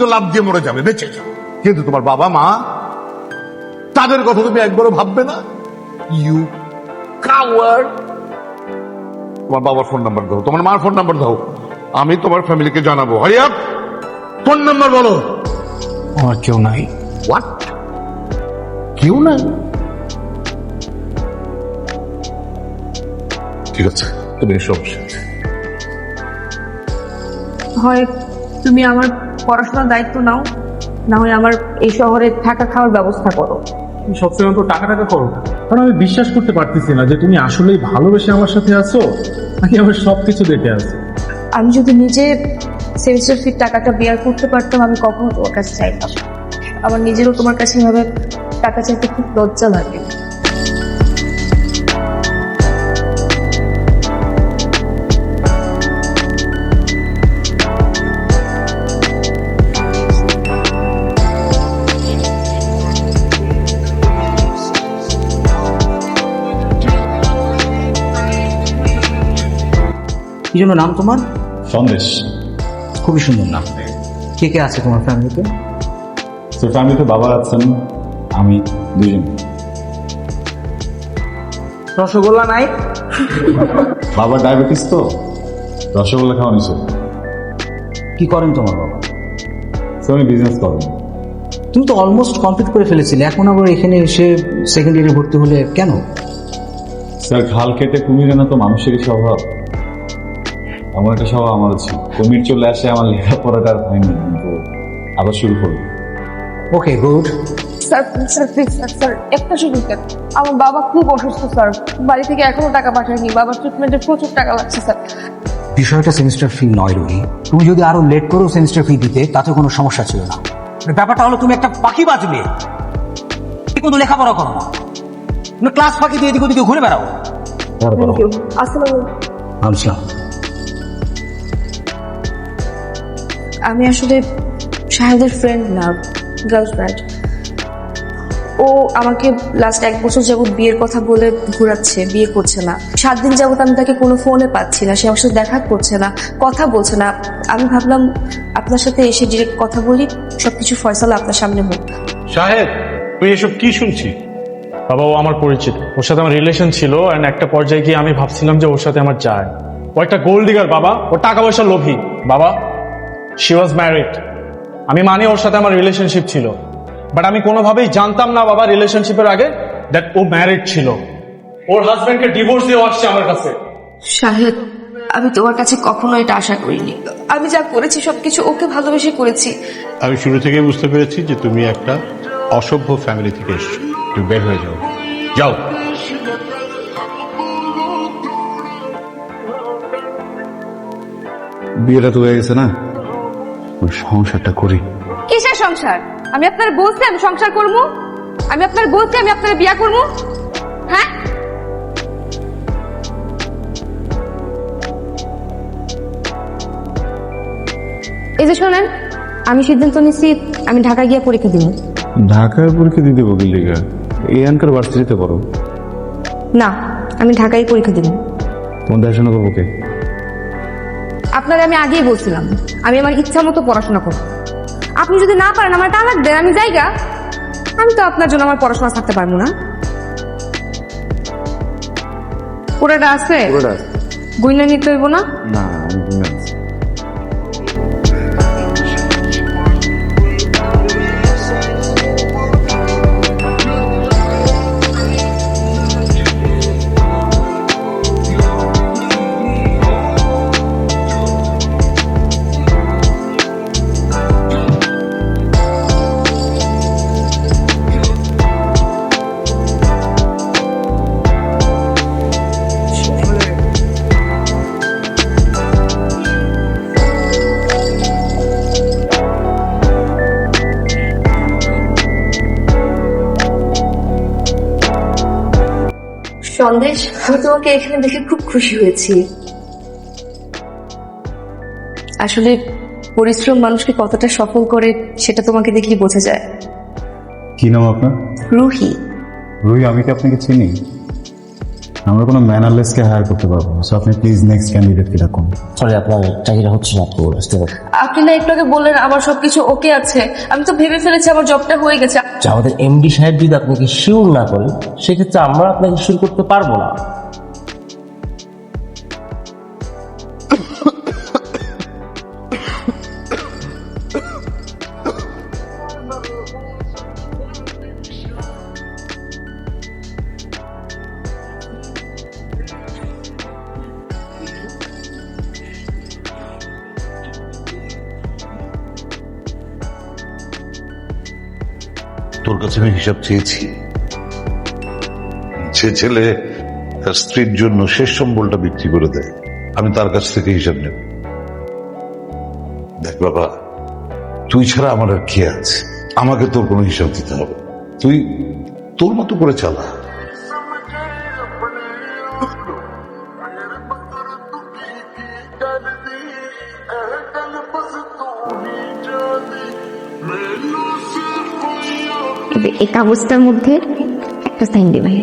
তো লাভ দিয়ে মরে যাবে, বেঁচে যাবে, কিন্তু তোমার বাবা মা তাদের কথা তুমি একবারও ভাববে না? You coward. তোমার বাবার ফোন নাম্বার দাও, তোমার মার ফোন নাম্বার দাও, আমি তোমার ফ্যামিলিকে জানাবো। হারি আপ, ফোন নাম্বার বলো। আমার কেউ নাই। হোয়াট? কেউ নাই? ঠিক আছে, তুমি এসব হয় তুমি আমার পড়াশোনার দায়িত্ব নাও, না হয় আমার এই শহরে থাকা খাওয়ার ব্যবস্থা করো। তুমি সবসময় তো টাকা টাকা করো, কারণ আমি বিশ্বাস করতে পারতেছি না যে তুমি আসলেই ভালোবেসে আমার সাথে আছো নাকি আমার সবকিছু দেখে আছো। আমি যদি নিজে সেমিস্টার ফির টাকাটা বেয়ার করতে পারতাম, আমি কখনো তোমার কাছে চাইতাম। আমার নিজেরও তোমার কাছে এভাবে টাকা চাইতে খুব লজ্জা লাগে। কি জন্য নাম তোমার? সন্দেশ। খুবই সুন্দর নাম। কে কে আছে তোমার ফ্যামিলিতে? তো ফ্যামিলিতে বাবা আছেন, আমি, দুজন। রসগোল্লা নাই? বাবার ডায়াবেটিস তো, রসগোল্লা খাওয়া নিষেধ। কি করেন তোমার বাবা? তো আমি বিজনেস করেন। তুমি তো অলমোস্ট কমপ্লিট করে ফেলেছিলে, এখন আবার এখানে এসে সেকেন্ড ইয়ারে ভর্তি হলে কেন? স্যার, খাল কেটে কুমির আনা তো মানুষেরই স্বভাব। এমন একটা স্বভাব আমার ছিল, কুমির চলে আসে, আমার লেখাপড়াটা আর হয়নি, কিন্তু আবার শুরু করবো। Okay, good. Sir sir please sir, sir একটা সুযোগ দেন। আমার বাবা খুব অসুস্থ স্যার, বাড়ি থেকে এখনো টাকা পাঠায়নি, বাবার ট্রিটমেন্টে প্রচুর টাকা লাগছে স্যার। বিষয়টা সেমিস্টার ফি নয় রোহি, তুমি যদি আরো লেট করো সেমিস্টার ফি দিতে তাতে কোনো সমস্যা ছিল না। ব্যাপারটা হলো তুমি একটা পাখি বাজবে, কিন্তু লেখাপড়া করো না, তুমি ক্লাস ফাঁকি দিয়ে এদিকে ওদিকে ঘুরে বেড়াও। Thank you. আসসালামু আলাইকুম। আসলাম। আমি আসলে শাহেদের ফ্রেন্ড না, গার্লফ্রেন্ড। ও আমাকে লাস্ট 1 বছর যাবত বিয়ের কথা বলে ঘুরাচ্ছে, বিয়ে করছে না। 7 দিন যাবত আমি তাকে কোনো ফোনে পাচ্ছি না, সে আমার সাথে দেখা করছে না, কথা বলছে না। আমি ভাবলাম আপনার সাথে এসে ডিরেক্ট কথা বলি, সবকিছু ফয়সালা আপনার সামনে হোক। সাহেব, তুই এসব কি শুনছি? বাবা, ও আমার পরিচিত, ওর সাথে আমার রিলেশন ছিল, এন্ড একটা পর্যায়ে গিয়ে আমি ভাবছিলাম যে ওর সাথে আমার যায়। ও একটা গোল্ড ডিগার বাবা, ও টাকা পয়সা লোভী বাবা। She was married. আমি মানি ওর সাথে আমার রিলেশনশিপ ছিল, বাট আমি কোনোভাবেই জানতাম না বাবা রিলেশনশিপের আগে দ্যাট ও ম্যারিড ছিল। ওর হাজবেন্ডকে ডিভোর্স দিয়ে আসছে আমার কাছে। শাহেদ, আমি তোমার কাছে কখনো এটা আশা করিনি। আমি যা করেছি সবকিছু ওকে ভালোবেসে করেছি। আমি শুরু থেকে বুঝতে পেরেছি যে তুমি একটা অসভ্য ফ্যামিলি থেকে এসছো, তুমি বের হয়ে যাও, যাও। বিয়েটা তো হয়ে গেছে না, ওই সংসারটা করি। কিসের সংসার? আমি আপনার বলছি আমি সংসার করব? আমি আপনার বলছি আমি আপনার বিয়ে করব? হ্যাঁ, এই যে শোনেন, আমি সিদ্ধান্ত নিচ্ছি আমি ঢাকা গিয়ে পরীক্ষা দিব। ঢাকায় পরীক্ষা দিতে বকি লিগা? এখানকার ভার্সিটিতে করো। না, আমি ঢাকায় পরীক্ষা দিব। তোমার দেখাশোনা করবো কে? আপনারা আমি আগেই বলছিলাম আমি আমার ইচ্ছা মতো পড়াশোনা করব। আপনি যদি না পারেন আমার তালাক দেন, আমি যাইগা। আমি তো আপনার জন্য আমার পড়াশোনা থাকতে পারবো না। পুরোটা আছে, গুইনা নিতে হইব না? না, আমি ঘুমিয়ে আছি। সন্দেশ, আমি তোমাকে এখানে দেখে খুব খুশি হয়েছি। আসলে পরিশ্রম মানুষকে কতটা সফল করে সেটা তোমাকে দেখলেই বোঝা যায়। কি নাম আপনার? রুহি। রুহি, আমি কি আপনাকে চিনি? আমরা কোনো ম্যানারলেসকে হায়ার করতে পারবো না, সো আপনি প্লিজ নেক্সট ক্যান্ডিডেটকে ডাকুন। সরি আপনার চাকরিটা হচ্ছে না, আপনি আসতে পারেন। আপনি না একটু আগে বললেন আমার সবকিছু ওকে আছে, আমি তো ভেবে ফেলেছি আমার জবটা হয়ে গেছে। আচ্ছা, আমাদের এমডি সাহেব যদি আপনাকে শিওর না করেন সেক্ষেত্রে আমরা আপনাকে শিওর করতে পারবো না। তোর কাছে আমি হিসাব চেয়েছি। যে ছেলে তার স্ত্রীর জন্য শেষ সম্বলটা বিক্রি করে দেয়, আমি তার কাছ থেকে হিসাব নেব। দেখ বাবা, তুই ছাড়া আমার আর কে আছে? আমাকে তোর কোনো হিসাব দিতে হবে, তুই তোর মতো করে চালা। এই কাগজটার মধ্যে একটা সাইন দিবেন।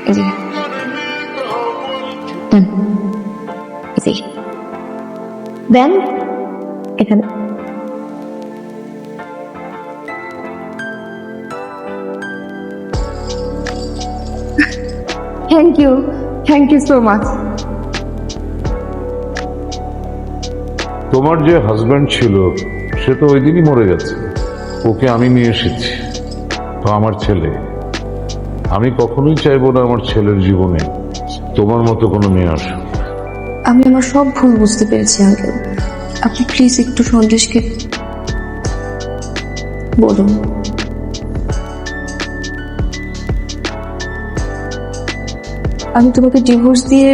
এই যে। Done. এই যে। Then এখানে থ্যাংক ইউ সো মাচ। তোমার যে হাজব্যান্ড ছিল সে তো ওই দিনই মরে গেছে, ওকে আমি নিয়ে এসেছি। তো আমার ছেলে, আমি কখনোই চাইবো না আমার ছেলের জীবনে তোমার মতো কোনো মেয়ে আসুক। আমি আমার সব ভুল বুঝতে পেরেছি আঙ্কেল, আপনি প্লিজ একটু সন্দেশকে বলুন। আমি তোমাকে ডিভোর্স দিয়ে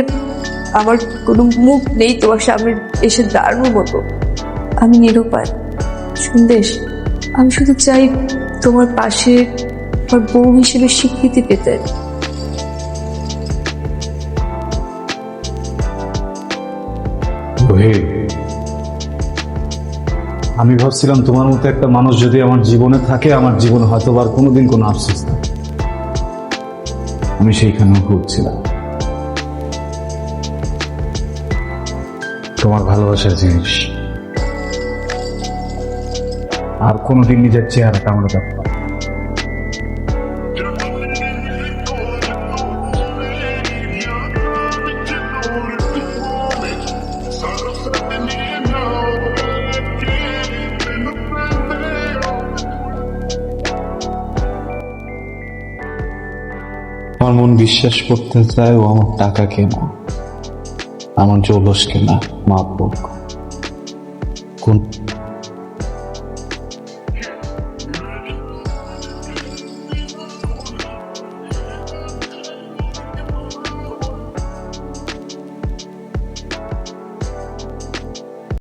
আমার কোনো মুখ নেই তোমার সামনে এসে দাঁড়ানোর মতো। আমি নিরুপায় সন্দেশ, আমি শুধু চাই তোমার পাশে আমার বউ হিসেবে স্বীকৃতি পেতে। আমি ভাবছিলাম তোমার মতো একটা মানুষ যদি আমার জীবনে থাকে, আমার জীবনে হয়তো আর কোনোদিন কোনো আফসোস নেই। আমি সেইখানেও ঘুরছিলাম। তোমার ভালোবাসার জিনিস আর কোনোদিন নিজের চেহারাটা আমরা দেখতে পাবো। আমার মন বিশ্বাস করতে চায় ও আমার টাকা কেনা, আমার জৌলস কেনা, মাপক কোন